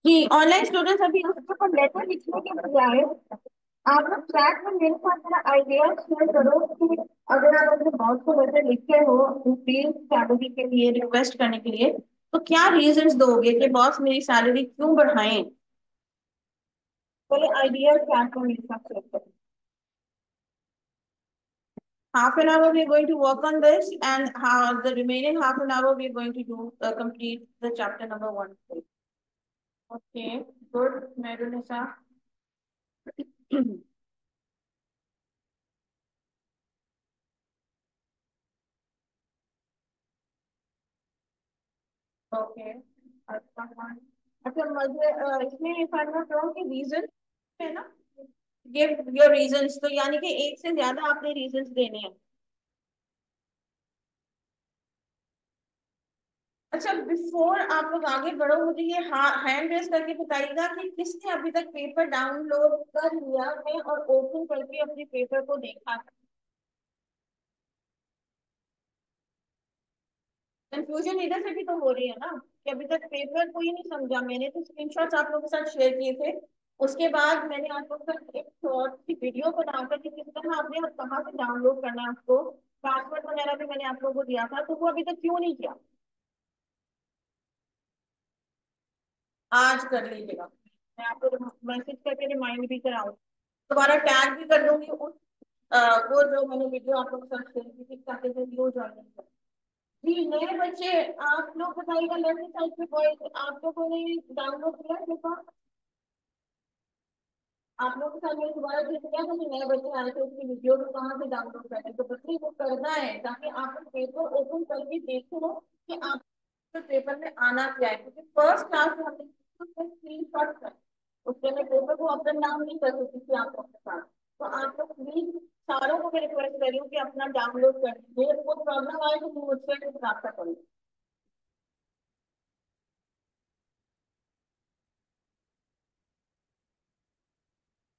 जी, online students अभी उसके ऊपर लेटर लिखने के बजाय आप लोग चैट में मेरे साथ मेरा आइडिया शेयर करो कि अगर आप अपने बॉस को लेटर लिखे हो इंक्रीज सैलरी के लिए रिक्वेस्ट करने के लिए, तो क्या रीजंस दोगे कि बॉस मेरी सैलरी क्यों बढ़ाएं। पहले आइडिया चैट में मेरे साथ शेयर करो। Half an hour we are going to work on this, and how the remaining half an hour we are going to do complete the chapter number one. Okay, good, Madunisa. Okay. अच्छा, मुझे इसमें if I'm not wrong कि reason है ना, give your reasons, तो यानी कि एक से ज्यादा आपने रीजंस देने हैं। अच्छा, बिफोर आप लोग आगे बढ़ो, मुझे ये हैंड रेस करके बताइएगा कि किसने अभी तक पेपर डाउनलोड कर लिया है और ओपन करके अपने पेपर को देखा है। कंफ्यूजन इधर से भी तो हो रही है ना कि अभी तक पेपर कोई नहीं समझा। मैंने तो स्क्रीनशॉट्स आप लोगों के साथ शेयर किए थे, उसके बाद मैंने आप लोगों के साथ एक शॉर्ट की वीडियो बनाकर कि किस तरह आपने और कहाँ से डाउनलोड करना है उसको, पासवर्ड वगैरह भी मैंने आप लोगों को दिया था, तो वो अभी तक क्यों नहीं किया। आज कर लीजिएगा, मैं आपको मैसेज करके रिमाइंड भी कराऊँ, दोबारा टैग भी कर दूंगी उस वो जो मैंने वीडियो आप लोगों के साथ शेयर की थी ताकि वो ज्वाइन कर। जी, नए बच्चे आप लोग बताइएगा, लेफ्ट साइड पे बॉयज आप लोगों ने डाउनलोड किया है पेपर। आप लोगों के साथ मैंने दोबारा चेक किया था कि नए बच्चे आए थे, उसकी वीडियो को कहाँ से डाउनलोड करते, तो बच्चे वो करना है ताकि आप लोग पेपर ओपन करके देखो कि आप पेपर में आना क्या है, क्योंकि फर्स्ट क्लास में हमने स्क्रीन शॉट कर उसके मैं पेपर को अपना नाम नहीं कर सकती थी आप लोगों के साथ। तो आप लोग प्लीज सारों को मैं रिक्वेस्ट कर रही हूँ कि अपना डाउनलोड कर लीजिए, वो प्रॉब्लम आए तो मुझसे प्राप्त करें।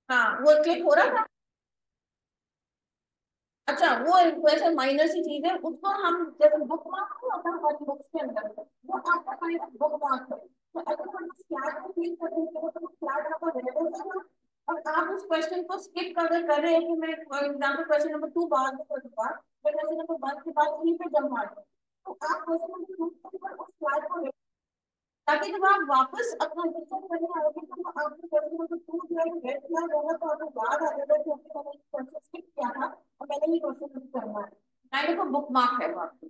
हाँ, वो क्लिक हो रहा था। अच्छा, वो वैसे माइनर सी चीज है, उसको हम जैसे बुक मार्क नहीं होता हमारी बुक्स के अंदर, वो आपका काइंड ऑफ बुक मार्क है। तो अगर हम उस फ्लैट को क्लिक करेंगे तो फ्लैट आपका रेड हो जाएगा, और आप उस क्वेश्चन को स्किप अगर कर रहे हैं कि मैं for example question number two बाद में करूंगा, फिर क्वेश्चन नंबर वन के बाद थ्री पे जम मार दो, तो आप क्वेश्चन नंबर टू के ऊपर उस फ्लैट को, ताकि जब आप वापस अपना डिस्कस करने आएंगे तो आपको क्वेश्चन नंबर टू जो है गेट किया होगा, तो आपको याद आ जाएगा कि ओके मैंने क्वेश्चन स्किप किया था और मैंने ये क्वेश्चन करना है। काइंड ऑफ बुक मार्क है वो आपको,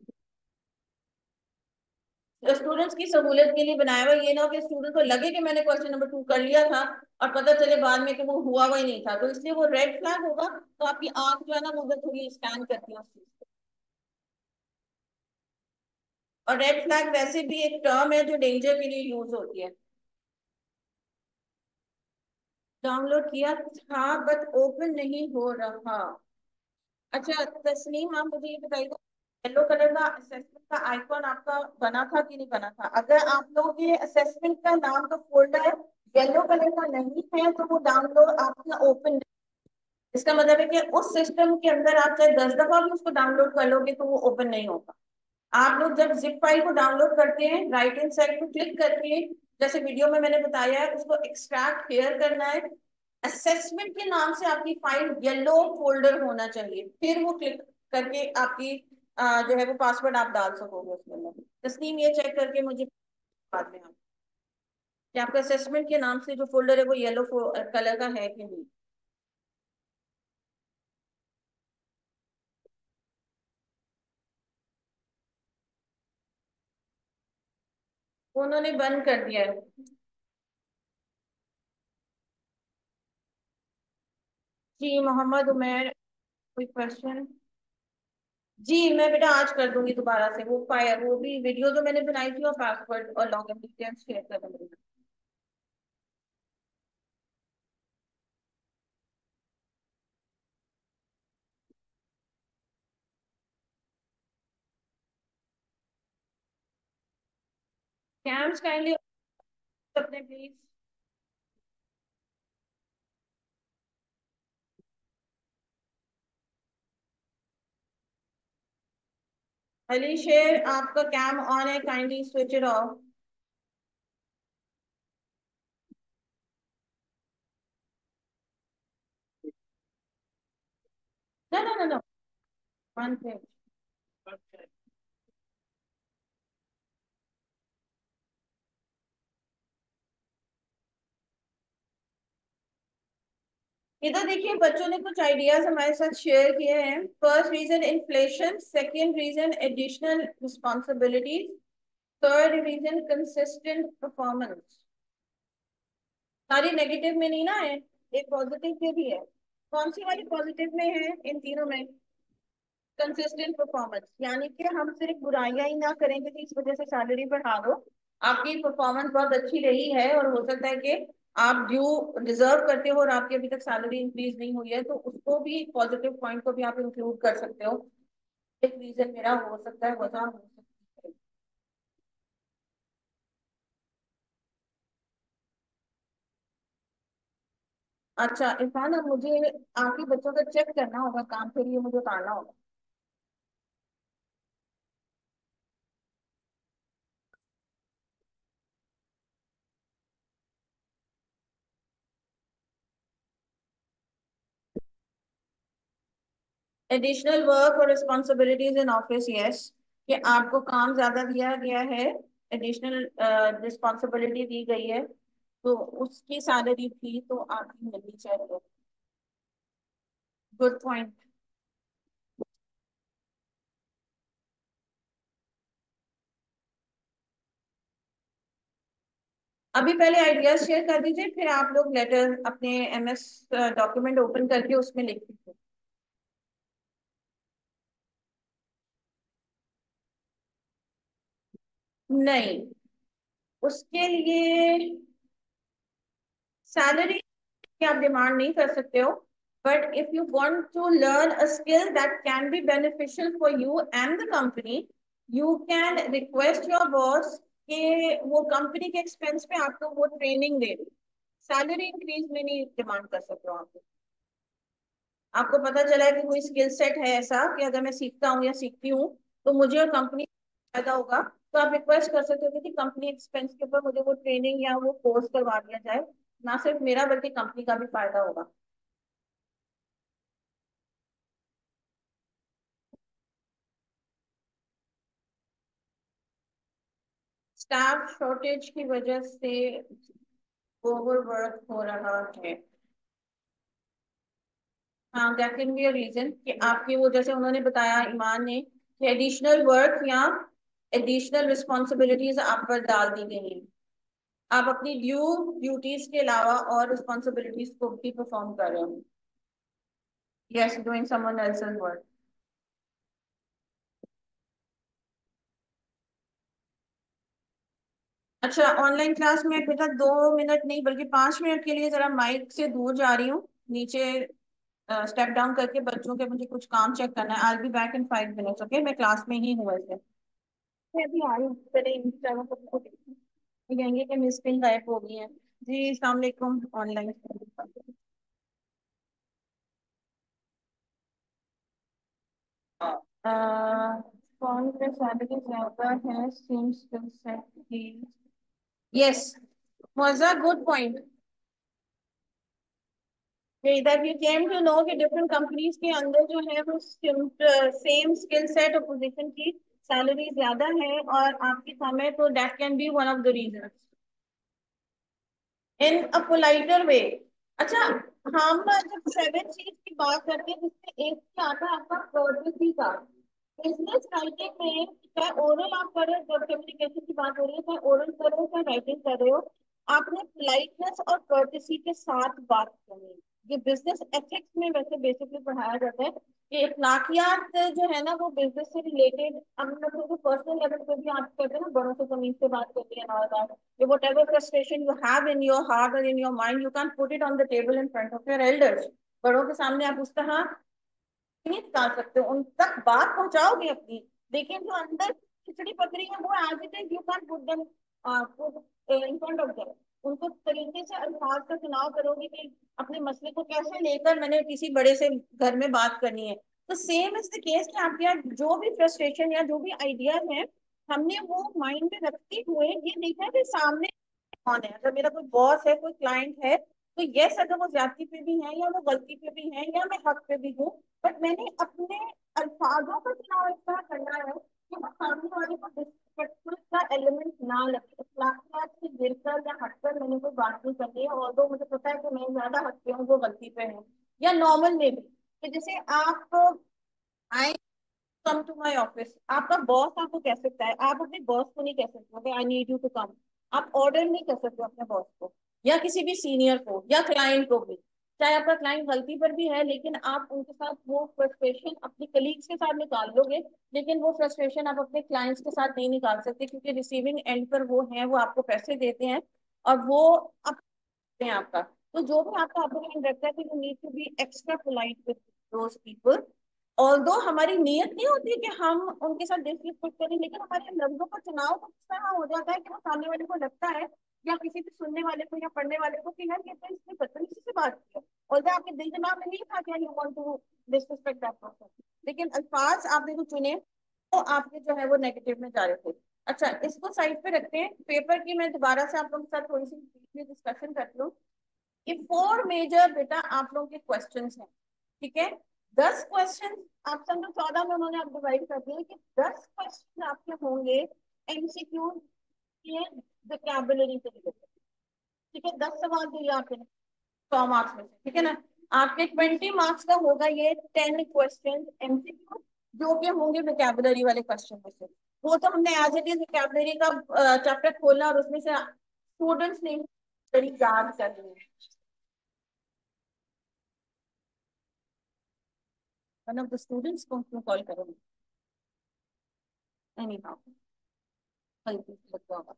स्टूडेंट्स की सहूलियत के लिए बनाया हुआ, ये ना हो कि स्टूडेंट को लगे कि मैंने क्वेश्चन नंबर टू कर लिया था और पता चले बाद में कि वो हुआ ही नहीं था, तो इसलिए वो रेड फ्लैग होगा, तो आपकी आंख जो है ना वो उधर थोड़ी स्कैन करती है उस चीज को। और रेड फ्लैग वैसे भी एक टर्म है जो डेंजर के लिए यूज होती है। डाउनलोड किया था बट ओपन नहीं हो रहा। अच्छा तस्नीम, आप मुझे ये बताइए, येलो कलर का असेसमेंट का आइकॉन आपका बना था कि नहीं बना था। अगर आप लोग ये असेसमेंट का नाम का फोल्डर येलो कलर का नहीं है तो वो डाउनलोड आपका ओपन, इसका मतलब है कि उस सिस्टम के अंदर आप चाहे 10 दफा भी उसको डाउनलोड कर लोगे तो वो ओपन नहीं होगा। आप लोग जब जिप फाइल को डाउनलोड करते हैं राइट हैंड साइड को क्लिक करके, जैसे वीडियो में मैंने बताया है, उसको एक्सट्रैक्ट क्लियर करना है। असेसमेंट के नाम से आपकी फाइल येलो फोल्डर होना चाहिए, फिर वो क्लिक करके आपकी जो है वो पासवर्ड आप डाल सकोगे उसके अंदर। तस्लीम ये चेक करके मुझे बाद में आप कि आपका असेसमेंट के नाम से जो फोल्डर है वो येलो कलर का है कि नहीं। उन्होंने बंद कर दिया है। जी मोहम्मद उमैर, कोई क्वेश्चन। जी मैं बेटा आज कर दूंगी दोबारा से वो फायर, वो भी वीडियो जो मैंने बनाई थी और पासवर्ड और लॉगिन डिटेल्स शेयर कर दूंगी। कैम्स काइंडली अपने प्लीज। अली शेर, आपका कैम ऑन है, kindly switch it off. No no, one page. इधर देखिए बच्चों ने कुछ आइडियाज हमारे साथ शेयर किए हैं। First reason inflation, second reason additional responsibilities, third reason consistent performance. सारी नेगेटिव में नहीं ना है, एक पॉजिटिव में भी है। कौन सी वाली पॉजिटिव में है इन तीनों में? कंसिस्टेंट परफॉर्मेंस, यानी कि हम सिर्फ बुराइयां ही ना करेंगे कि इस वजह से सैलरी बढ़ा दो। आपकी परफॉर्मेंस बहुत अच्छी रही है और हो सकता है कि आप ड्यू डिजर्व करते हो और आपकी अभी तक सैलरी इंक्रीज नहीं हुई है, तो उसको भी पॉजिटिव पॉइंट को भी आप इंक्लूड कर सकते हो। एक रीजन मेरा हो सकता है, वजह हो सकती है। अच्छा इरफान, अब मुझे आपके बच्चों का चेक करना होगा, काम के लिए मुझे उतारना होगा। एडिशनल वर्क और रिस्पॉन्सिबिलिटीज इन ऑफिस, यस। कि आपको काम ज्यादा दिया गया है, एडिशनल रिस्पॉन्सिबिलिटी दी गई है, तो उसकी सैलरी थी तो आपकी मिलनी चाहिए। Good point. अभी पहले आइडियाज शेयर कर दीजिए, फिर आप लोग लेटर अपने एमएस डॉक्यूमेंट ओपन करके उसमें लिख दीजिए। नहीं, उसके लिए सैलरी कि आप डिमांड नहीं कर सकते हो, but if you want to learn a skill that can be beneficial for you and the company, you can request your boss कि वो कंपनी के एक्सपेंस पे आपको वो ट्रेनिंग दे दे। सैलरी इंक्रीज में नहीं डिमांड कर सकते हो आप। आपको पता चला है कि कोई स्किल सेट है ऐसा कि अगर मैं सीखता हूँ या सीखती हूँ तो मुझे और कंपनी फायदा होगा, तो आप रिक्वेस्ट कर सकते हो कि कंपनी एक्सपेंस के ऊपर मुझे वो ट्रेनिंग या वो कोर्स करवा दिया जाए। ना सिर्फ मेरा बल्कि कंपनी का भी फायदा होगा। स्टाफ शॉर्टेज की वजह से ओवरवर्क हो रहा है। हाँ, that can be a reason कि आपकी वो, जैसे उन्होंने बताया ईमान ने, कि एडिशनल वर्क या एडिशनल रिस्पॉन्सिबिलिटीज आप पर डाल दी गई हैं। आप अपनी ड्यूटीज के अलावा और रिस्पॉन्सिबिलिटीज को भी परफॉर्म कर रहे हो। Yes, doing someone else's work. अच्छा, ऑनलाइन क्लास में बेटा 2 मिनट नहीं बल्कि 5 मिनट के लिए जरा माइक से दूर जा रही हूँ नीचे। स्टेप डाउन करके बच्चों के मुझे कुछ काम चेक करना है। I be back in 5 minutes, okay? मैं क्लास में ही हूँ वैसे। मैं अभी आ रही हूँ, पहले इन चारों को कहेंगे कि मिस पिन गायब हो गई है। जी अस्सलाम वालेकुम। ऑनलाइन कौन से सैलरी ज्यादा है, सेम स्किल सेट की? यस, मजा, good point. That you came to know कि डिफरेंट कंपनीज के अंदर जो है वो सेम स्किल सेट और पोजीशन की सैलरी ज्यादा है और आपकी कम है, तो that can be one of the reason in a politer way. अच्छा, हम जब सेवन चीज की बात करते हैं जिसमें एक ही आता है आपका कर्टसी का। बिजनेस राइटिंग में चाहे ओरल आप कर रहे हो, जब कम्युनिकेशन की बात हो रही है, चाहे ओरल कर रहे हो चाहे राइटिंग कर रहे हो, आपने पोलाइटनेस और कर्टसी के साथ बात करनी है। ये बिजनेस एथिक्स में वैसे बेसिकली पढ़ाया जाता है कि अखलाकियात जो है ना वो बिजनेस से रिलेटेड, हम मतलब पर्सनल लेवल पे भी आप कहते हैं ना, बड़ों से जमीन से बात करती है ना, कि whatever frustration you have in your heart or in your mind, you can't put it on the table in front of your elders। बड़ों के सामने आप उस तरह नहीं निकाल सकते हो, उन तक बात पहुंचाओगे अपनी, लेकिन जो अंदर खिचड़ी पकड़ी है वो as it is you can put them in front of them. उनको तरीके से अल्फाज का चुनाव करोगे कि अपने मसले को कैसे लेकर मैंने किसी बड़े से घर में बात करनी है। तो सेम इज द केस कि आपके यहाँ जो भी फ्रस्ट्रेशन या जो भी आइडियाज हैं, हमने वो माइंड में रखते हुए ये देखा है कि सामने कौन है। अगर मेरा कोई बॉस है, कोई क्लाइंट है, तो यस, अगर वो ज्यादती पे भी है या वो गलती पे भी है या मैं हक पे भी हूँ, बट मैंने अपने अल्फाजों का चुनाव इस तरह करना है कि वो सामने वाले को डिसरिस्पेक्टफुल का एलिमेंट ना लगे। इखलाकियात से गिरकर या हटकर मैंने कोई बात नहीं करनी है, और तो मुझे पता है कि मैं ज्यादा हक पे हूँ, वो गलती पे है। या नॉर्मल में भी कि जैसे आप आए, कम टू माई ऑफिस, आपका बॉस आपको कह सकता है, आप अपने बॉस को नहीं कह सकते I need you to come. आप ऑर्डर नहीं कर सकते अपने बॉस को या किसी भी सीनियर को या क्लाइंट को भी। चाहे आपका क्लाइंट गलती पर भी है, लेकिन आप उनके साथ वो फ्रस्ट्रेशन अपनी कलीग्स के साथ निकाल लोगे, लेकिन वो फ्रस्ट्रेशन आप अपने क्लाइंट्स के साथ नहीं निकाल सकते, क्योंकि रिसीविंग एंड पर वो हैं, वो आपको पैसे देते हैं और वो अब हैं आपका। तो जो भी आपका अपर हैंड रखता है, तो you need to be extra polite with those people. Although हमारी नीयत नहीं होती है कि हम उनके साथ डिसरिस्पेक्ट करें, लेकिन हमारे लफ्जों का चुनाव कुछ इस तरह हो जाता है कि वो सामने वाले को लगता है, या किसी भी सुनने वाले को या पढ़ने वाले को, कि यार ये तो इसने बदतमीजी से बात की है। और आपके दिल दिमाग में नहीं था कि you want to disrespect that person, लेकिन अल्फाज आपने जो चुने तो आपके जो है वो नेगेटिव में जा रहे थे। अच्छा, इसको साइड पे रखते हैं। पेपर की मैं दोबारा से आप लोगों के साथ थोड़ी सी डिस्कशन करती हूँ। ये 4 मेजर बेटा आप लोगों के क्वेश्चंस हैं, ठीक है। 10 क्वेश्चन, आप समझो 14 में उन्होंने आप डिवाइड कर दिया कि 10 क्वेश्चन आपके होंगे एमसीक्यू के वोकैबुलरी से रिलेटेड, ठीक है। 10 सवाल दिए आपने 100 मार्क्स में से, ठीक है ना। आपके 20 मार्क्स का होगा ये 10 क्वेश्चन एमसीक्यू, जो कि होंगे वोकैबुलरी वाले क्वेश्चन में से। वो तो हमने एज इट इज वोकैबुलरी का चैप्टर खोलना और उसमें से स्टूडेंट्स ने बड़ी याद करनी है। वन ऑफ द स्टूडेंट्स को क्यों कॉल करोगे? एनी हाउ, गलती से लग जाएगा।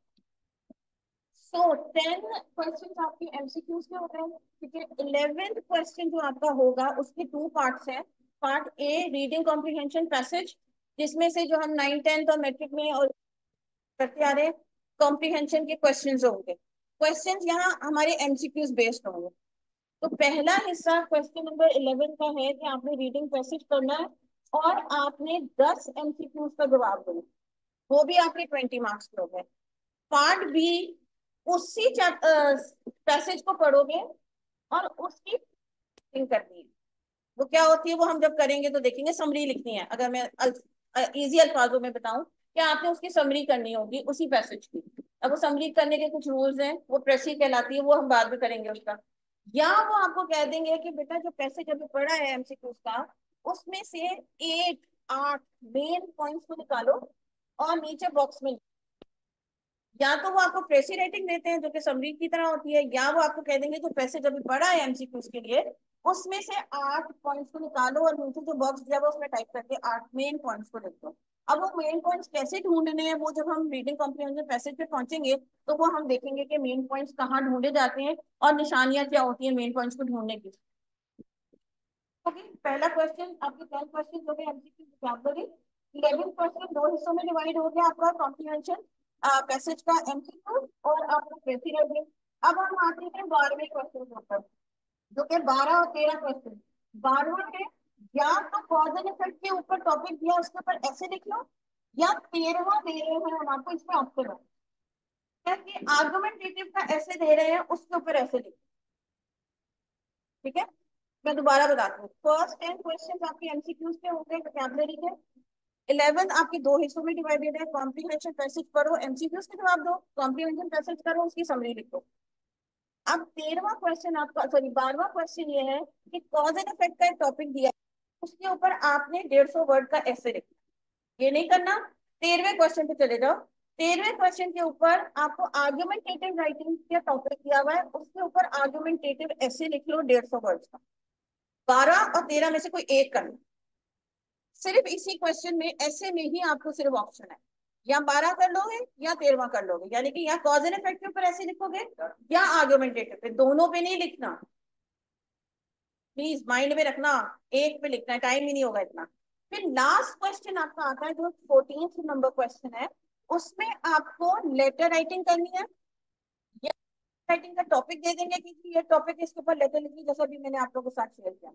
सो 10 क्वेश्चन आपके एमसीक्यूज के हो गए, ठीक है। 11th क्वेश्चन जो आपका होगा उसके 2 पार्ट्स हैं। Part A, reading comprehension passage, जिसमें से जो हम 9, 10th और मैट्रिक में और करते आ रहे हैं, कॉम्प्रिहेंशन के क्वेश्चंस होंगे। क्वेश्चंस यहाँ हमारे एमसीक्यूज बेस्ड होंगे। तो पहला हिस्सा क्वेश्चन नंबर 11 का है कि आपने रीडिंग पैसेज करना है और आपने 10 एमसीक्यूज का जवाब देना, वो भी आपके 20 मार्क्स के हो गए। पार्ट बी, उसी पैसेज को पढ़ोगे और उसकी reading करनी है। वो क्या होती है वो हम जब करेंगे तो देखेंगे। समरी लिखनी है, अगर मैं इजी अल्फाजों में बताऊं कि आपने उसकी समरी करनी होगी उसी पैसेज की। अब वो समरी करने के कुछ रूल्स हैं, वो प्रेसी कहलाती है, वो हम बाद में करेंगे उसका। या वो आपको कह देंगे कि बेटा जो पैसेज अभी पढ़ा है एमसीक्यूज का, उसमें से 8 मेन पॉइंट्स को निकालो और नीचे बॉक्स में। या तो वो आपको प्रेसी राइटिंग देते हैं जो कि समरी की तरह होती है, या वो आपको कह देंगे जो पैसेज अभी पढ़ा है एमसीक्यूज के लिए, उसमें से 8 पॉइंट्स को निकालो और नीचे जो बॉक्स दिया हुआ उसमें टाइप करके 8 मेन पॉइंट्स को लिख दो। अब वो मेन पॉइंट्स कैसे ढूंढने हैं, वो जब हम रीडिंग कॉम्प्रिहेंशन पैसेज पे पहुंचेंगे तो वो हम देखेंगे कि मेन पॉइंट्स कहाँ ढूंढे जाते हैं और निशानियां क्या होती है मेन पॉइंट्स को ढूंढने की। ओके, पहला क्वेश्चन आपके 10 क्वेश्चन हो गए एमसीक्यू वोकैबुलरी। 11 क्वेश्चन दो हिस्सों में डिवाइड हो गया आपका कॉम्प्रिहेंशन पैसेज का एमसीक्यू और आपका प्रेसी राइटिंग। अब हम आते हैं 12वें क्वेश्चन के ऊपर, जो कि 12 और 13 क्वेश्चन। 12वां है, या तो कॉज एंड इफेक्ट के ऊपर टॉपिक दिया उसके ऊपर ऐसे लिख लो, या 13वां दे रहे हैं हम आपको, इसमें ऑप्शन है कि आर्गुमेंटेटिव का ऐसे दे रहे हैं उसके ऊपर ऐसे लिखो, ठीक है। मैं दोबारा बताती हूँ। फर्स्ट 10 क्वेश्चन आपके एमसीक्यूज के होंगे वोकैबुलरी के। 11 आपके दो हिस्सों में डिवाइडेड है, कॉम्प्रिहेंशन पैसेज पढ़ो एमसीक्यूज के जवाब दो, कॉम्प्रिहेंशन पैसेज करो उसकी समरी लिखो। अब 13वां क्वेश्चन आपका, सॉरी 12वां क्वेश्चन ये है कि कॉज एंड इफेक्ट का एक टॉपिक दिया, उसके ऊपर आपने 150 वर्ड का ऐसे लिखना। ये नहीं करना, 13वें क्वेश्चन पे चले जाओ। 13वें क्वेश्चन के ऊपर आपको आर्गुमेंटेटिव राइटिंग का टॉपिक दिया हुआ है, उसके ऊपर आर्गुमेंटेटिव ऐसे लिख लो 150 वर्ड का। 12 और 13 में से कोई एक करना। सिर्फ इसी क्वेश्चन में ऐसे में ही आपको सिर्फ ऑप्शन है, या 12 कर लोगे या 13वां कर लोगे, यानी कि या कॉज एंड इफेक्ट के ऊपर ऐसे लिखोगे या आर्गुमेंटेटिव पे, दोनों पे नहीं लिखना। प्लीज माइंड में रखना, एक पे लिखना है, टाइम ही नहीं होगा इतना। फिर लास्ट क्वेश्चन आपका आता है जो 14th नंबर क्वेश्चन है, उसमें आपको लेटर राइटिंग करनी है। या राइटिंग का टॉपिक दे देंगे कि जी ये टॉपिक इसके ऊपर लेटर लिखिए, जैसा भी मैंने आप लोगों के साथ शेयर किया।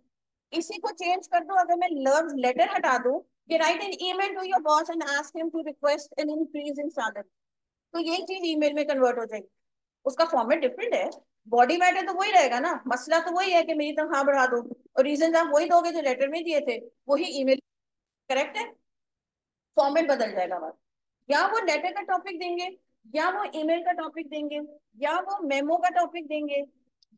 इसी को चेंज कर दो, अगर मैं लव्स लेटर हटा दूं कि write an email to your boss and ask him to request an increase in salary, तो यही चीज ईमेल में कन्वर्ट हो जाएगी। उसका फॉर्मेट डिफरेंट है, बॉडी मैटर तो वही रहेगा ना, मसला तो वही है कि मेरी तनख्वाह बढ़ा दो, और रीजन आप वही दोगे जो लेटर में दिए थे, वही ईमेल। करेक्ट है, फॉर्मेट बदल जाएगा बस। या वो लेटर का टॉपिक देंगे, या वो ईमेल का टॉपिक देंगे, या वो मेमो का टॉपिक देंगे,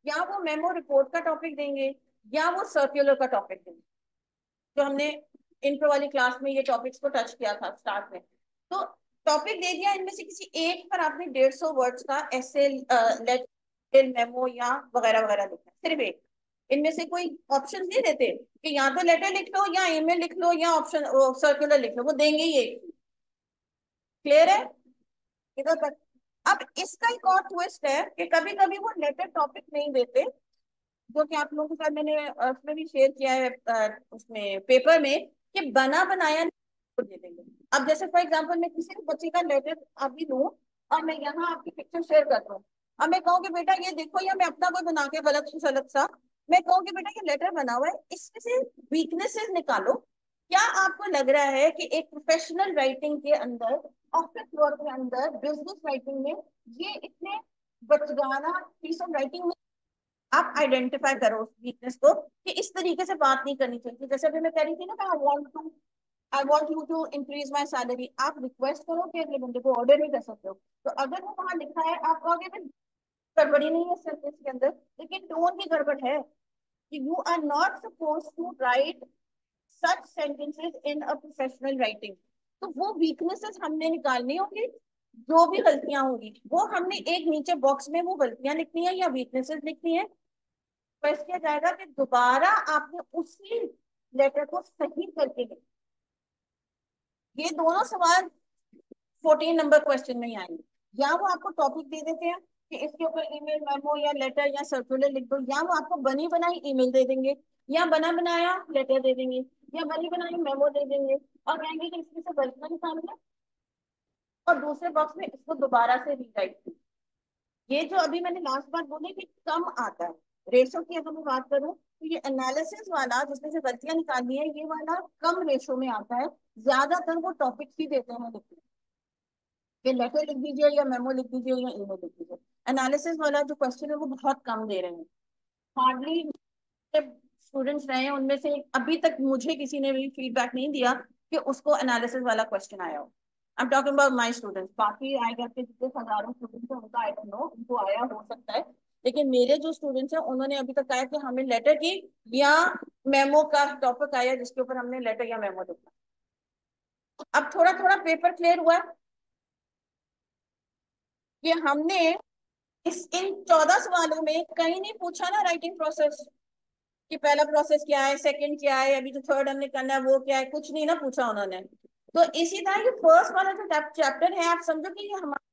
या वो मेमो रिपोर्ट का टॉपिक देंगे, या वो सर्कुलर का टॉपिक देंगे। जो हमने इंट्रो वाली क्लास में ये टॉपिक्स को टच किया था स्टार्ट में। तो टॉपिक दे दिया, इनमें से किसी एक पर आपने 150 वर्ड्स का ऐसे लेटर मेमो या वगैरह वगैरह लिखना है, सिर्फ एक। इनमें से कोई ऑप्शन नहीं देते कि या तो लेटर लिख लो या ईमेल लिख लो या ऑप्शन सर्कुलर लिख लो, वो देंगे ही एक। क्लियर है इधर तक? अब इसका एक और ट्विस्ट है कि कभी कभी वो लेटर टॉपिक नहीं देते, जो कि आप लोगों के साथ मैंने उसमें भी शेयर किया है, उसमें पेपर में, कि बना बनाया दे देंगे। अब जैसे फॉर एग्जांपल मैं किसी भी बच्चे का लेटर अभी लूं, और मैं यहाँ आपकी पिक्चर शेयर कर दूं, अब मैं कहूँ कि बेटा ये देखो, या मैं अपना कोई बना के गलत सलत सा मैं कहूँ कि बेटा ये लेटर बना हुआ है, इसमें से वीकनेसेस निकालो। क्या आपको लग रहा है कि एक प्रोफेशनल राइटिंग के अंदर, ऑफिस वर्क के अंदर, बिजनेस राइटिंग में, ये इतने बचगाना पीस ऑफ राइटिंग में आप आइडेंटिफाई करो उस वीकनेस को, कि इस तरीके से बात नहीं करनी चाहिए। जैसे अभी मैं कह रही थी ना, I want you to increase my salary, आप रिक्वेस्ट करो कि अगले बंदे को ऑर्डर नहीं कर सकते हो। तो अगर वो वहां लिखा है, आप कहोगे "भाई, गड़बड़ी नहीं है सेंटेंस के अंदर, लेकिन टोन की गड़बड़ है, कि you are not suppose to write such sentences in a professional writing". तो वो वीकनेसेस हमने निकालनी होगी, जो भी गलतियां होंगी वो हमने एक नीचे बॉक्स में वो गलतियां लिखनी है या वीकनेसेस लिखनी है। रिक्वेस्ट किया जाएगा कि दोबारा आपने उसी लेटर को सही करके लिखें। ये दोनों सवाल 14 नंबर क्वेश्चन में ही आएंगे। या वो आपको टॉपिक दे देते हैं कि इसके ऊपर ईमेल मेमो या लेटर या सर्कुलर लिख दो, या वो आपको बनी बनाई ईमेल दे देंगे, या बना बनाया लेटर दे देंगे, या बनी बनाई मेमो दे देंगे, और कहेंगे कि इसमें से गलतियां निकालना, और दूसरे बॉक्स में इसको दोबारा से रीटाइप कीजिए। ये जो अभी मैंने लास्ट बात बोली कि कम आता है, रेशो की अगर मैं बात करूं, तो ये एनालिसिस वाला जिसमें से गलतियां निकालनी है, ये वाला कम रेशो में आता है। ज्यादातर वो टॉपिक्स ही देते हैं लिखने, कि लेटर लिख दीजिए या मेमो लिख दीजिए या ईमेल लिख दीजिए। एनालिसिस वाला जो क्वेश्चन है वो बहुत कम दे रहे हैं। हार्डली स्टूडेंट्स रहे हैं उनमें से, अभी तक मुझे किसी ने भी फीडबैक नहीं दिया कि उसको एनालिसिस वाला क्वेश्चन आया हो। I am talking about my students, बाकी आई गेट के जितने हजारों स्टूडेंट्स हैं उनका आई डोंट नो, उनको आया हो सकता है। लेकिन मेरे जो स्टूडेंट्स हैं उन्होंने अभी तक कहा कि हमें लेटर की या मेमो का टॉपिक आया जिसके ऊपर हमने लेटर या मेमो लिखा। अब थोड़ा थोड़ा पेपर क्लियर हुआ कि हमने इस इन 14 सवालों में कहीं नहीं पूछा ना राइटिंग प्रोसेस, कि पहला प्रोसेस क्या है, सेकंड क्या है, अभी जो थर्ड हमने करना है वो क्या है, कुछ नहीं ना पूछा उन्होंने। तो इसी तरह ये फर्स्ट वाला जो चैप्टर है, आप समझो कि ये हमारी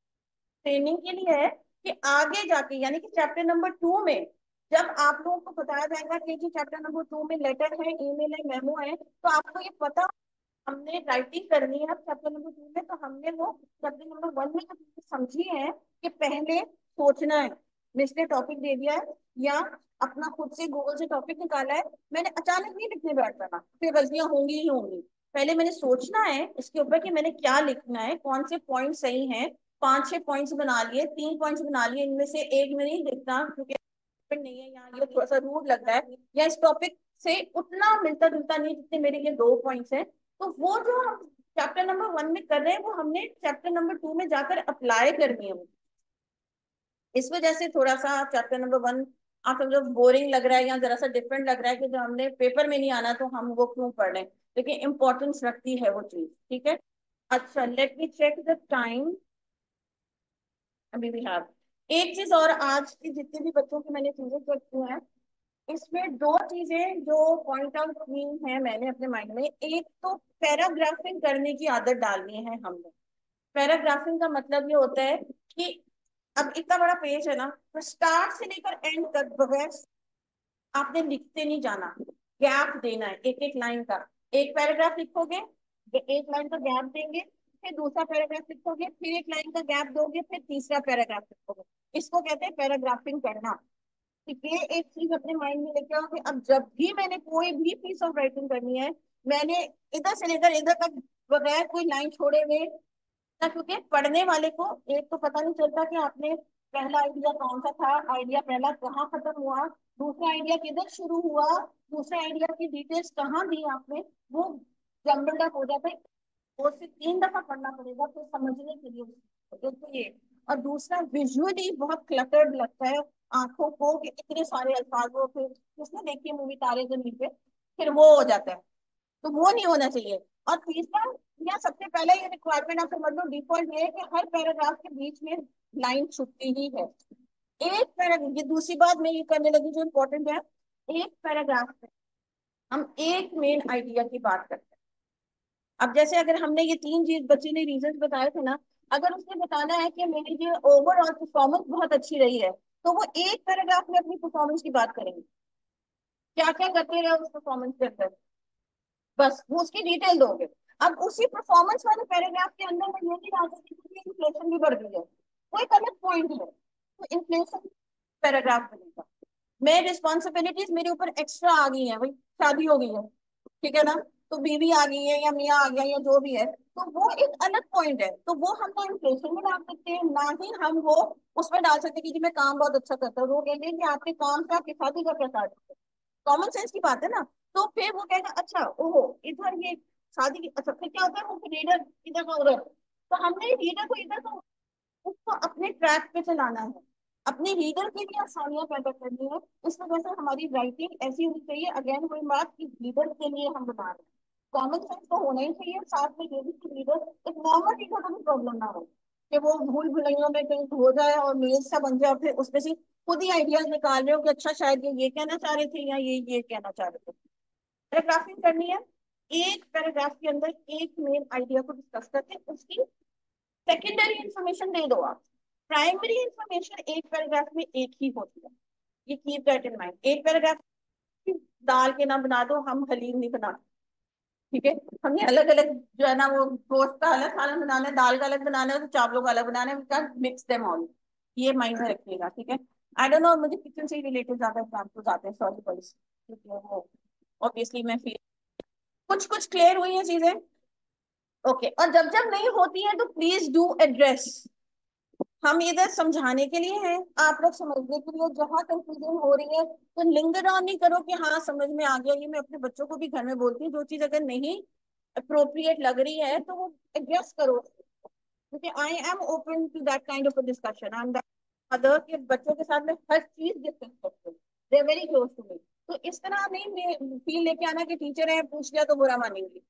ट्रेनिंग के लिए है, कि आगे जाके यानी कि चैप्टर नंबर 2 में जब आप लोगों को बताया जाएगा कि जी चैप्टर नंबर 2 में लेटर है, ईमेल है, मेमो है, तो आपको ये पता हमने राइटिंग करनी है अब चैप्टर नंबर 2 में, तो हमने वो चैप्टर नंबर 1 में जो चीजें समझी है कि पहले सोचना है, मिसने टॉपिक दे दिया है या अपना खुद से गूगल से टॉपिक निकाला है, मैंने अचानक नहीं लिखने बैठ जाना, फिर गलतियां होंगी ही होंगी। पहले मैंने सोचना है इसके ऊपर कि मैंने क्या लिखना है, कौन से पॉइंट सही हैं, 5-6 पॉइंट्स बना लिए, 3 पॉइंट्स बना लिए, इनमें से एक में नहीं लिखना क्योंकि नहीं है, यहाँ ये थोड़ा सा रूड लग रहा है, या इस टॉपिक से उतना मिलता जुलता नहीं जितने मेरे ये 2 पॉइंट्स हैं। तो वो जो हम चैप्टर नंबर 1 में कर रहे हैं वो हमने चैप्टर नंबर 2 में जाकर अप्लाई करनी है। इस वजह से थोड़ा सा चैप्टर नंबर 1 आप समझो बोरिंग लग रहा है या जरा सा डिफरेंट लग रहा है कि जो हमने पेपर में नहीं आना तो हम वो क्यों पढ़ रहे हैं, लेकिन इंपॉर्टेंस रखती है वो चीज। ठीक है, अच्छा let me check the time. अभी भी have एक चीज और, आज की जितने भी बच्चों की मैंने चीजें चेक की हैं, इसमें 2 चीजें जो पॉइंट आउट की हैं मैंने अपने माइंड में। एक तो पैराग्राफिंग करने की आदत डालनी है हमने। पैराग्राफिंग का मतलब ये होता है कि अब इतना बड़ा पेज है ना, तो स्टार्ट से लेकर एंड तक बगैर आपने लिखते नहीं जाना, गैप देना है एक एक लाइन का। एक पैराग्राफ लिखोगे, एक लाइन का गैप देंगे, फिर दूसरा पैराग्राफ लिखोगे, फिर एक लाइन का गैप दोगे, फिर तीसरा पैराग्राफ लिखोगे। इसको कहते हैं पैराग्राफिंग करना। तो ये एक चीज अपने माइंड में लेके आओ कि अब जब भी मैंने कोई भी पीस ऑफ राइटिंग करनी है, मैंने इधर से लेकर इधर तक बगैर कोई लाइन छोड़े हुए ना, क्योंकि पढ़ने वाले को एक तो पता नहीं चलता कि आपने पहला आइडिया कौन सा था, आइडिया पहला कहाँ खत्म हुआ, दूसरा आइडिया किधर शुरू हुआ, दूसरा आइडिया की डिटेल्स कहाँ दी आपने, वो जम्बल्ड अप हो जाता है। दो से तीन दफा पढ़ना पड़ेगा तो समझने के लिए। एक तो ये, और दूसरा विजुअली बहुत क्लटर्ड लगता है आंखों को कि इतने सारे अल्फाज हो, फिर किसने देखी मूवी तारे जमीन पे, फिर वो हो जाता है, तो वो नहीं होना चाहिए। और तीसरा, या सबसे पहले ये रिक्वायरमेंट आप समझ लो डिफॉल्ट ये है कि हर पैराग्राफ के बीच में लाइन छुपती ही है। एक पैराग्राफ, ये दूसरी बात मैं ये करने लगी जो इम्पोर्टेंट है, एक पैराग्राफ में हम एक मेन आइडिया की बात करते हैं। अब जैसे अगर हमने ये तीन चीज बच्चे ने रीजन बताए थे ना, अगर उसने बताना है कि मेरी जो ओवरऑल परफॉर्मेंस बहुत अच्छी रही है, तो वो एक पैराग्राफ में अपनी परफॉर्मेंस की बात करेंगे, क्या क्या करते रहे उस परफॉर्मेंस के अंदर, बस वो उसकी डिटेल दोगे। अब उसी परफॉर्मेंस वाले पैराग्राफ के अंदर मैं ये नहीं डाल सकती कि इन्फ्लेशन भी बढ़ गई है, कोई गलत पॉइंट है तो इन्फ्लेशन पैराग्राफ बनेगा। मैं रिस्पॉन्सिबिलिटीज मेरे ऊपर एक्स्ट्रा आ गई है भाई, शादी हो गई है, ठीक है ना, तो बीवी आ गई है या मियाँ आ गया या जो भी है, तो वो एक अलग पॉइंट है, तो वो हम ना इन्फ्लेशन में डाल सकते हैं, ना ही हम वो उसमें डाल सकते हैं कि जी मैं काम बहुत अच्छा करता हूँ, वो कहेंगे कि आपके काम से आपकी शादी का क्या ताल्लुक है। कॉमन सेंस की बात है ना। तो फिर वो कहेगा अच्छा ओहो इधर ये शादी की, अच्छा फिर क्या होता है वो रीडर इधर का उधर, तो हमने रीडर को इधर का उसको अपने ट्रैक पे चलाना है, अपने रीडर के लिए आसानियां पैदा करनी है। इस वजह से हमारी राइटिंग ऐसी होनी चाहिए, अगेन वही बात कि रीडर के लिए हम बना रहे हैं, कॉमन सेंस तो होना ही चाहिए, साथ में ये भी कि रीडर एक नॉर्मल रीडर को भी प्रॉब्लम ना हो कि वो भूल भुलैयों में कहीं खो जाए और मेल सा बन जाए और फिर उसमें से खुद ही आइडियाज निकाल रहे हो कि अच्छा शायद ये कहना चाह रहे थे या ये कहना चाह रहे थे। पैराग्राफिंग करनी है, एक पैराग्राफ के अंदर एक मेन आइडिया को डिस्कस करके उसकी सेकेंडरी इंफॉर्मेशन दे दो आप। प्राइमरी इंफॉर्मेशन एक पैराग्राफ में एक ही होती है, ये कीप दैट इन माइंड। एक पैराग्राफ दाल के नाम बना दो, हम हलीम नहीं बनाते, ठीक है, हमने अलग अलग जो है ना वो गोश्त का अलग सालन बनाना है, दाल का अलग बनाना है, तो चावलों का अलग बनाना है, मिक्स देम ऑल, ये माइंड में रखिएगा, ठीक है। आई डोंट नो, मुझे किचन से रिलेटेड ज्यादा एग्जाम्पल्स आते हैं, सॉरी पॉइंट्स, क्योंकि वो ऑब्वियसली मैं फील, कुछ कुछ क्लियर हुई है चीजें, ओके। और जब जब नहीं होती है तो प्लीज डू एड्रेस, हम इधर समझाने के लिए हैं, आप लोग समझने के लिए, जहां कंफ्यूजन हो रही है तो लिंगर ऑन नहीं करो कि हाँ समझ में आ गया, ये मैं अपने बच्चों को भी घर में बोलती हूँ, जो चीज अगर नहीं अप्रोप्रिएट लग रही है तो वो एडजस्ट करो, क्योंकि I am open to that kind of discussion, I am mother के बच्चों के साथ में हर चीज डिस्कस करती हूँ, they are very close to me. तो इस तरह नहीं फील लेके आना कि टीचर है पूछ लिया तो बुरा मानेंगे,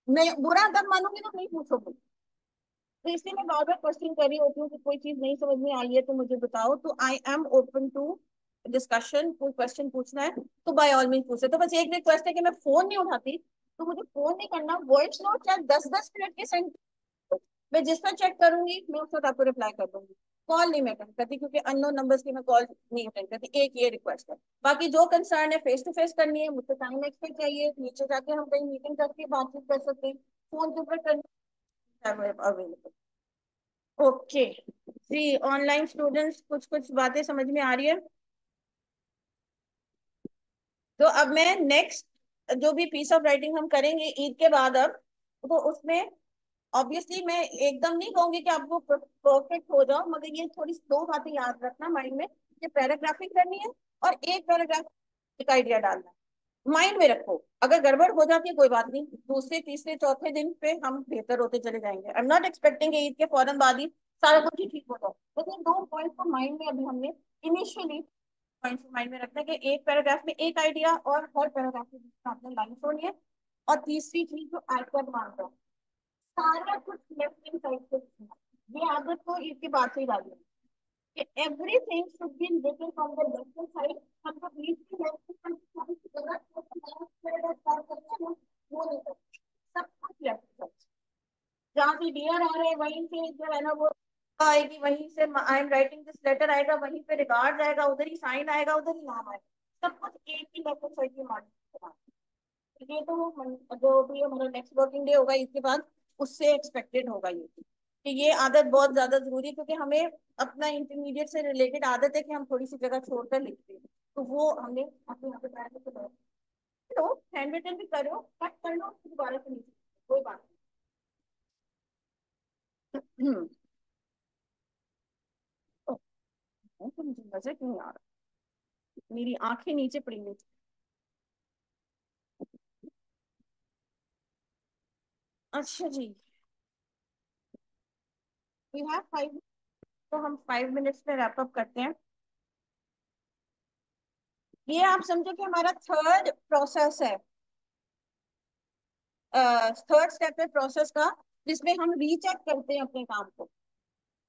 नहीं बुरा तब मानूंगी तो नहीं पूछोगे। तो इसलिए मैं बार बार क्वेश्चन कर रही होती हूँ कि कोई चीज नहीं समझ में आई है तो मुझे बताओ, तो I am open to discussion, कोई क्वेश्चन पूछना है तो बाय ऑल मीन पूछे। तो बस एक रिक्वेस्ट है कि मैं फोन नहीं उठाती, तो मुझे फोन नहीं करना, वॉइस नोट चाहे 10-10 मिनट के सेंड, मैं जिस पर चेक करूंगी मैं उस वक्त आपको रिप्लाई कर दूंगी। कॉल नहीं मैं अटेंड करती क्योंकि अननोन नंबर्स की मैं कॉल नहीं अटेंड करती, एक ये रिक्वेस्ट है। बाकी जो कंसर्न है फेस टू फेस करनी है, मुझसे टाइम एक्सपेक्ट चाहिए, नीचे जाके हम कहीं मीटिंग करके बातचीत कर सकते हैं, फोन के ऊपर करनी अवेलेबल। ओके जी, ऑनलाइन स्टूडेंट्स कुछ कुछ बातें समझ में आ रही है। तो अब मैं नेक्स्ट जो भी पीस ऑफ राइटिंग हम करेंगे ईद के बाद, अब तो उसमें ऑब्वियसली मैं एकदम नहीं कहूंगी कि आपको परफेक्ट हो जाओ, मगर ये थोड़ी दो बातें याद रखना माइंड में कि पैराग्राफिंग करनी है और एक पैराग्राफ एक आइडिया डालना है, माइंड में रखो। अगर गड़बड़ हो जाती है कोई बात नहीं, दूसरे तीसरे चौथे दिन पे हम बेहतर होते चले जाएंगे। I am not expecting Eid के फौरन बाद ही सारा कुछ ही ठीक हो जाए, लेकिन दो पॉइंट को माइंड में अभी हमने इनिशियली पॉइंट्स माइंड में रखना है कि एक पैराग्राफ में एक आइडिया और हर पैराग्राफ के बीच में आपने लाइन छोड़नी है। और तीसरी चीज जो आइडिया मांगता है, सारा कुछ लेफ्ट हैंड साइड से लिखना है। ये आदत को इसके बाद से ही डालिए कि everything should be written from the left hand side. हम तो बीच की लेफ्ट हैंड साइड की जगह पैराग्राफ स्टार्ट करते हैं, वो नहीं करते, सब कुछ लेफ्ट साइड, जहाँ से डियर आ रहे हैं वहीं से जो है ना वो आएगी, वहीं से I am writing this letter आएगा, वहीं पे रिगार्ड आएगा, उधर ही साइन आएगा, उधर ही नाम आएगा, सब कुछ एक ही लेफ्ट साइड की मार्जिन। ये तो जो भी हमारा नेक्स्ट वर्किंग डे होगा इसके बाद उससे एक्सपेक्टेड होगा ये कि ये आदत बहुत ज्यादा जरूरी है, क्योंकि हमें अपना इंटरमीडिएट से रिलेटेड आदत है कि हम थोड़ी सी जगह छोड़कर लिखते हैं, तो वो हमने अपने यहाँ पे प्रैक्टिस करो, तो हैंड रिटन भी करो, कट कर लो दोबारा से नीचे, कोई बात नहीं। तो मुझे नजर नहीं आ रहा, मेरी आंखें नीचे पड़ी हुई। अच्छा जी, वी हैव 5, तो हम 5 मिनट्स में रैप अप करते हैं। ये आप समझो कि हमारा थर्ड प्रोसेस है, थर्ड स्टेप है प्रोसेस का, जिसमें हम रीचेक करते हैं अपने काम को।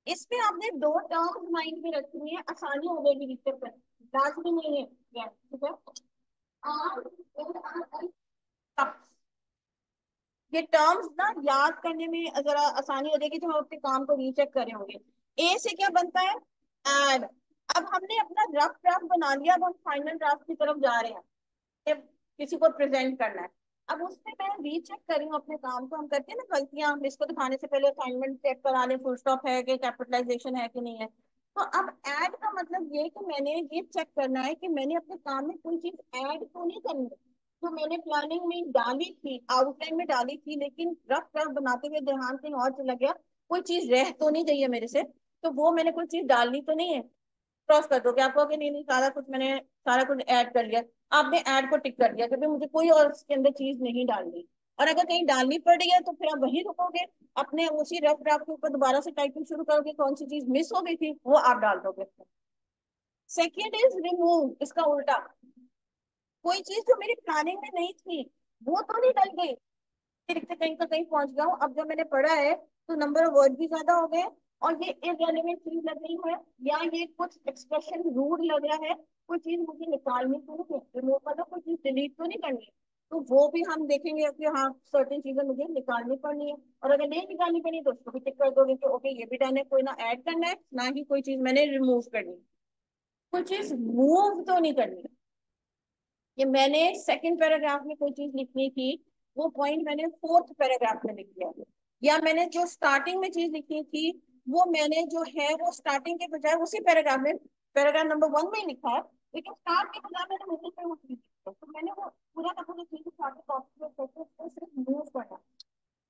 इसमें आपने दो टर्म्स माइंड में रखनी है, आसानी हो जाएगी रीचेक करने, लाजमी नहीं है। ठीक है, आर, ये टर्म्स ना याद करने में जरा आसानी हो जाएगी, जब हम अपने काम को रीचेक कर रहे होंगे। ए से क्या बनता है? एड। अब हमने अपना रफ ड्राफ्ट बना लिया, अब हम फाइनल ड्राफ्ट की तरफ जा रहे हैं, ये किसी को प्रेजेंट करना है। अब उसमें मैं रीचेक कर रही हूँ अपने काम को, हम करते हैं ना गलतियां, हम इसको दिखाने से पहले असाइनमेंट चेक करा लें, फुल स्टॉप है कि कैपिटलाइजेशन है कि नहीं है। तो अब ऐड का मतलब ये कि मैंने ये चेक करना है कि मैंने अपने काम में कोई चीज ऐड तो नहीं करनी, जो मैंने प्लानिंग में डाली थी, आउटलाइन में डाली थी, लेकिन रफ ड्राफ्ट बनाते हुए ध्यान कहीं और चला गया, कोई चीज रह तो नहीं गई है मेरे से, तो वो मैंने कोई चीज डालनी तो नहीं है। क्रॉस कर दो, क्या आप कहोगे नहीं नहीं सारा कुछ मैंने, सारा कुछ ऐड कर लिया। आपने ऐड को टिक कर दिया क्योंकि मुझे कोई और उसके अंदर चीज नहीं डालनी। और अगर कहीं डालनी पड़ रही है तो फिर आप वहीं रुकोगे, अपने उसी रफ ड्राफ्ट के ऊपर दोबारा से टाइपिंग शुरू करोगे, कौन सी चीज मिस हो गई थी वो आप डाल दोगे। सेकेंड इज रिमूव, इसका उल्टा, कोई चीज जो मेरी प्लानिंग में नहीं थी वो तो नहीं डल गई, फिर से कहीं का कहीं पहुंच गया हूँ, अब जब मैंने पढ़ा है तो नंबर ऑफ वर्ड भी ज्यादा हो गए, और ये इररेलेवेंट चीज लग रही है, या ये कुछ एक्सप्रेशन रूड लग रहा है, कोई चीज मुझे निकालनी तो नहीं है, रिमूव मतलब कोई चीज डिलीट तो नहीं करनी है। तो वो भी हम देखेंगे कि हाँ सर्टेन चीजें मुझे निकालनी पड़नी है, और अगर नहीं निकालनी पड़ी तो उसको भी टिक कर दोगे कि ओके ये भी डन है, कोई ना ऐड करना है ना ही कोई चीज मैंने रिमूव करनी है। कोई चीज मूव तो नहीं करनी है, कि मैंने सेकंड पैराग्राफ में कोई चीज लिखनी थी, वो पॉइंट मैंने फोर्थ पैराग्राफ में लिख दिया, या मैंने जो स्टार्टिंग में चीज लिखनी थी वो मैंने जो है वो स्टार्टिंग के बजाय उसी पैराग्राफ में, पैराग्राफ नंबर 1 में ही लिखा है, लेकिन स्टार्ट के बजाय मैंने मिडिल पे वो चीज लिखी है। तो मैंने वो पूरा का पूरा चीज स्टार्ट कॉपी करके उसको सिर्फ मूव करना,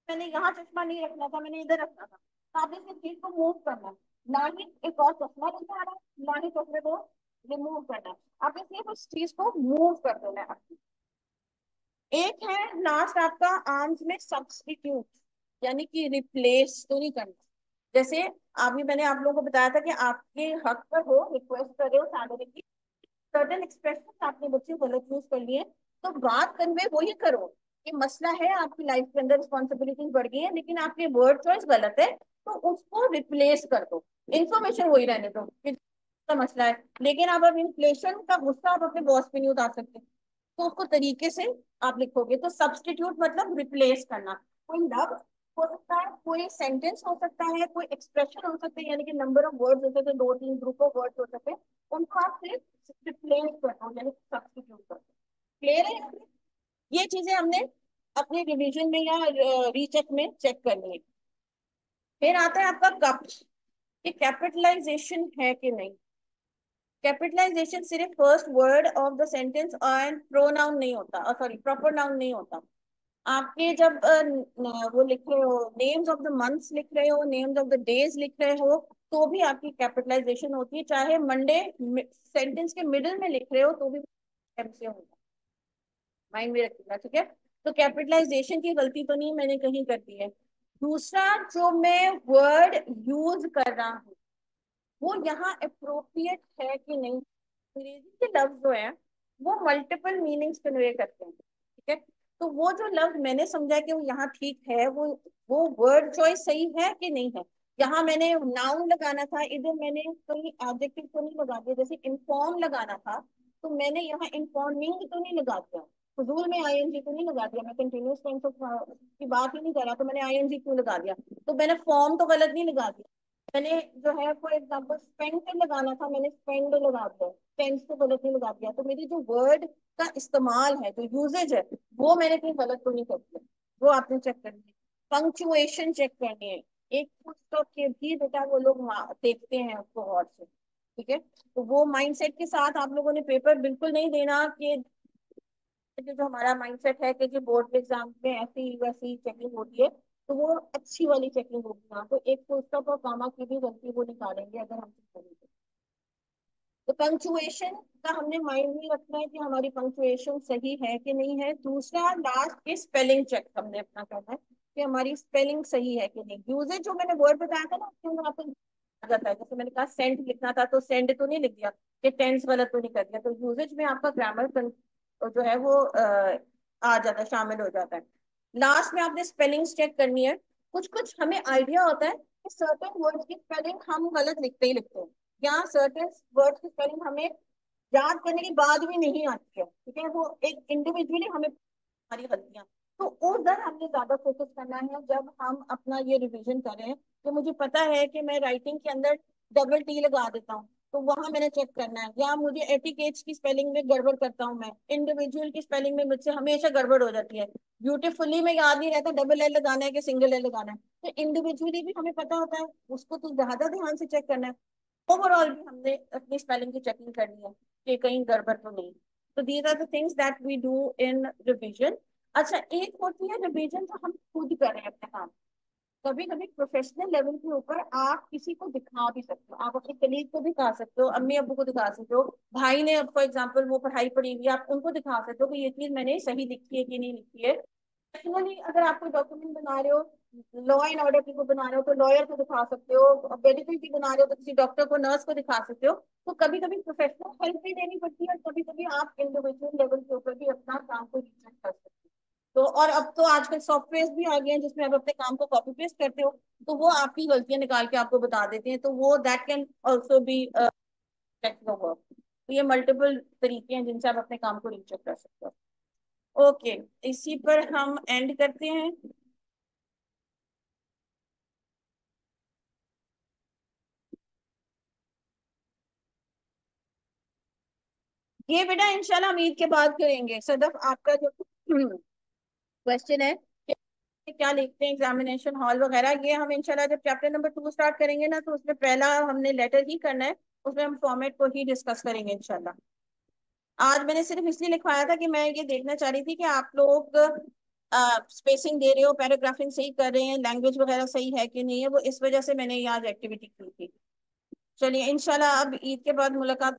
मैंने यहाँ चश्मा नहीं रखना था, मैंने इधर रखना था, तो आपने इस चीज को मूव करना है, ना ही एक और चश्मा लेके आना है, ना ही चश्मे को रिमूव करना है, आपने सिर्फ उस चीज को मूव कर देना है। एक है लास्ट आपका आर्म्स में सब्स्टिट्यूट, यानी कि रिप्लेस तो नहीं करना। जैसे अभी मैंने आप लोगों को बताया था कि आपके हक पर हो, रिक्वेस्ट कर रहे हो सैलरी की, सर्टेन एक्सप्रेशन आपने बच्चे गलत यूज कर लिए, तो बात कन्वे वही करो कि मसला है आपकी लाइफ के अंदर, रिस्पॉन्सिबिलिटीज बढ़ गई है, लेकिन आपके वर्ड चॉइस गलत है, तो उसको रिप्लेस कर दो, इन्फॉर्मेशन वही रहने दो कि का मसला है, लेकिन आप अब इन्फ्लेशन का गुस्सा आप अपने बॉस पे नहीं उतार सकते, तो उसको तरीके से आप लिखोगे। तो सब्स्टिट्यूट मतलब रिप्लेस करना, कोई लफ्ज हो सकता है, कोई सेंटेंस हो सकता है, कोई एक्सप्रेशन हो सकता है, यानी कि नंबर ऑफ वर्ड्स हो सकते हैं, 2-3 ग्रुप ऑफ वर्ड्स हो सकते हैं, उनको आप सिर्फ रिप्लेस कर दो, यानी सब्स्टिट्यूट कर दो। क्लियर है यहाँ पे? ये चीजें हमने अपने रिवीजन में या रीचेक में चेक करनी है। फिर आता है आपका कप, कि कैपिटलाइजेशन है कि नहीं। कैपिटलाइजेशन सिर्फ first word of the sentence and pronoun नहीं होता, सॉरी प्रॉपर नाउन नहीं होता। आपके जब वो लिख रहे हो, नेम्स ऑफ द मंथ्स लिख रहे हो, नेम्स ऑफ द डेज लिख रहे हो, तो भी आपकी कैपिटलाइजेशन होती है, चाहे मंडे सेंटेंस के मिडिल में लिख रहे हो तो भी एम से होगा, माइंड में रखिएगा, ठीक है। तो कैपिटलाइजेशन की गलती तो नहीं मैंने कहीं कर दी है। दूसरा, जो मैं वर्ड यूज कर रहा हूँ वो यहाँ अप्रोप्रिएट है कि नहीं। अंग्रेजी के लफ्ज जो है वो मल्टीपल मीनिंग्स कन्वे करते हैं, ठीक है। तो वो जो लफ्ज मैंने समझा कि वो यहाँ ठीक है, वो वर्ड चॉइस सही है कि नहीं है। यहाँ मैंने नाउन लगाना था, इधर मैंने कोई एडजेक्टिव तो नहीं लगा दिया, जैसे इन्फॉर्म लगाना था तो मैंने यहाँ इन्फॉर्मिंग तो नहीं लगा दिया, फजूल में आईएनजी तो नहीं लगा दिया, मैं कंटिन्यूस टेंस की बात ही नहीं कर रहा तो मैंने आईएनजी क्यों लगा दिया। तो मैंने फॉर्म तो गलत नहीं लगा दिया, मैंने जो है फॉर एग्जाम्पल स्पेंड लगाना था, मैंने स्पेंड लगा दिया, टेंस को गलत नहीं लगा दिया। तो मेरी जो वर्ड का इस्तेमाल है, जो यूजेज है, वो मैंने कहीं गलत तो नहीं कर दिया, वो आपने चेक करनी है। पंक्चुएशन चेक करनी है, एक फुल स्टॉप के भी बेटा वो लोग देखते हैं उसको गौर से, ठीक है। तो वो माइंडसेट के साथ आप लोगों ने पेपर बिल्कुल नहीं देना कि जो हमारा माइंडसेट है कि जी बोर्ड के एग्जाम में ऐसी वैसी चेकिंग होती है, तो वो अच्छी वाली चेकिंग होगी। यहाँ तो एक फुल स्टॉप और कामा की भी गलती वो निकालेंगे अगर हम चेक करेंगे। तो पंक्चुएशन का हमने माइंड में रखना है कि हमारी पंक्चुएशन सही है कि नहीं है। दूसरा लास्ट की स्पेलिंग चेक हमने अपना करना है कि हमारी स्पेलिंग सही है कि नहीं। यूजेज जो मैंने वर्ड बताया था ना उसके अंदर आपको आ जाता है। जैसे मैंने कहा सेंट लिखना था तो सेंड तो नहीं लिख दिया, कि टेंस गलत तो नहीं कर दिया। तो यूजेज में आपका ग्रामर जो है वो आ जाता है, शामिल हो जाता है। लास्ट में आपने स्पेलिंग्स चेक करनी है। कुछ कुछ हमें आइडिया होता है कि सर्टेन वर्ड्स की स्पेलिंग हम गलत लिखते ही लिखते हैं, या सर्टेन वर्ड्स की स्पेलिंग हमें याद करने के बाद भी नहीं आती है, ठीक है। वो एक इंडिविजुअली हमें हमारी गलतियां, तो उधर हमने ज्यादा फोकस करना है जब हम अपना ये रिवीजन करें। तो मुझे पता है कि मैं राइटिंग के अंदर डबल टी लगा देता हूँ, तो वहां मैंने चेक करना है। या मुझे एटिकेट्स की स्पेलिंग में गड़बड़ करता हूँ, मैं इंडिविजुअल की स्पेलिंग में मुझसे हमेशा गड़बड़ हो जाती है। ब्यूटीफुली में याद नहीं रहता डबल एल लगाना है कि सिंगल एल लगाना है। तो इंडिविजुअली भी हमें पता होता है, उसको तो ज्यादा ध्यान से चेक करना है। ओवरऑल भी हमने अपनी स्पेलिंग की चेकिंग करनी है कि कहीं गड़बड़ तो नहीं। तो these are the things that we do in revision. अच्छा, एक होती है रिवीजन जो हम खुद कर रहे हैं अपने काम। कभी कभी प्रोफेशनल लेवल के ऊपर आप किसी को दिखा भी सकते हो, आप अपने कलीग को दिखा सकते हो, अम्मी अब्बू को दिखा सकते हो, भाई ने फॉर एग्जाम्पल वो पढ़ाई पढ़ी हुई है, आप उनको दिखा सकते हो कि ये चीज मैंने सही लिखी है कि नहीं लिखी है। पर्सनली अगर आप कोई डॉक्यूमेंट बना रहे हो, लॉ एंड ऑर्डर की को बना रहे हो तो लॉयर को दिखा सकते हो, मेडिकल की बना रहे हो तो किसी डॉक्टर को, नर्स को दिखा सकते हो। तो कभी कभी प्रोफेशनल हेल्प भी लेनी पड़ती है, और कभी कभी आप इंडिविजुअल लेवल के ऊपर भी अपना काम को रिचेक कर सकते हो। तो और अब तो आजकल सॉफ्टवेयर भी आ गए हैं जिसमें आप अपने काम को कॉपी पेस्ट करते हो, तो वो आपकी गलतियां निकाल के आपको बता देते हैं। तो वो that can also be check your work. तो ये मल्टीपल तरीके हैं जिनसे आप अपने काम को रीचेक कर सकते हो। ओके, इसी पर हम एंड करते हैं। ये बेटा इंशाल्लाह हम ईद के बाद करेंगे। सदफ, आपका जो क्वेश्चन है कि क्या लिखते हैं एग्जामिनेशन हॉल वगैरह, ये हम इंशाल्लाह जब चैप्टर नंबर 2 स्टार्ट करेंगे ना, तो उसमें पहला हमने लेटर ही करना है। उसमें हम फॉर्मेट को ही डिस्कस करेंगे इंशाल्लाह। आज मैंने सिर्फ इसलिए लिखवाया था कि मैं ये देखना चाह रही थी कि आप लोग स्पेसिंग दे रहे हो, पैराग्राफिंग सही कर रहे हैं, लैंग्वेज वगैरह सही है कि नहीं है, वो इस वजह से मैंने ये आज एक्टिविटी की थी। चलिए इंशाल्लाह अब ईद के बाद मुलाकात